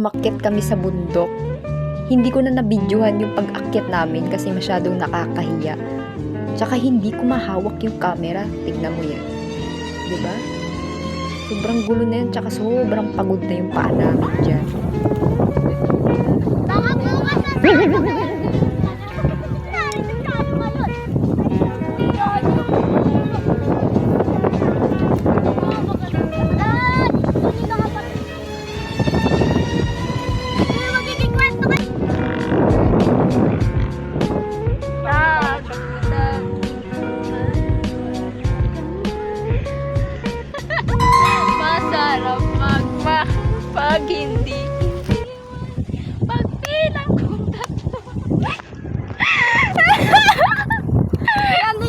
umakyat kami sa bundok. Hindi ko na nabidyohan yung pag-akyat namin kasi masyadong nakakahiya. Tsaka hindi ko mahawak yung camera. Tignan mo yan. Diba? Sobrang gulo na yan, tsaka sobrang pagod na yung paa namin dyan. Pag hindi pagbilang kong tatlo. Ano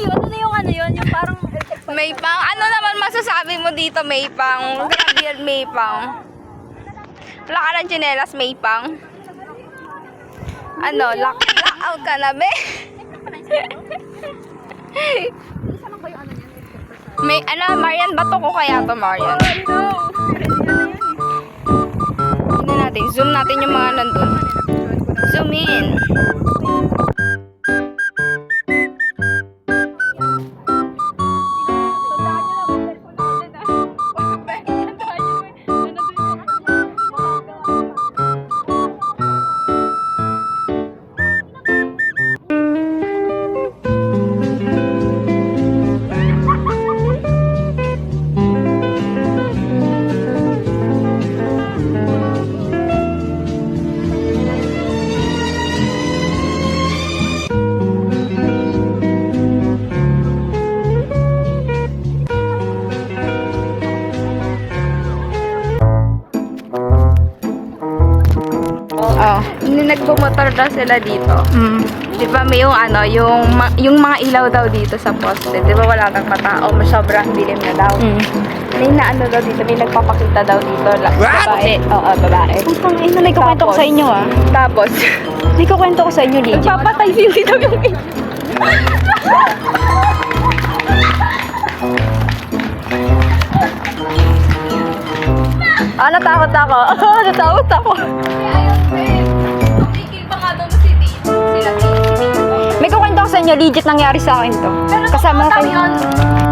yun? Yung parang Maypang, ano naman masasabi mo dito, Maypang? Grabe yan, Maypang. Wala ka ng tsinelas, Maypang. Ano, lock out ka na, be? May, Marian, bato ko kaya to, Marian? Zoom natin yung mga nandun. Zoom in. Oh, nagbumotor daw sila dito. Di ba may yung mga ilaw daw dito sa poste. Di ba wala nang matao, sobrang dilim na daw. May daw dito, may nagpapakita daw dito. Babae. Oo, babae. Putang ina, may kukwento ko sa inyo ah. Tapos, May kukwento ko sa inyo, Lydia. nagpapatay sili daw yung Natakot ako. Natakot ako. May kukwento ko sa inyo, legit nangyari sa akin to. Kasama kayo.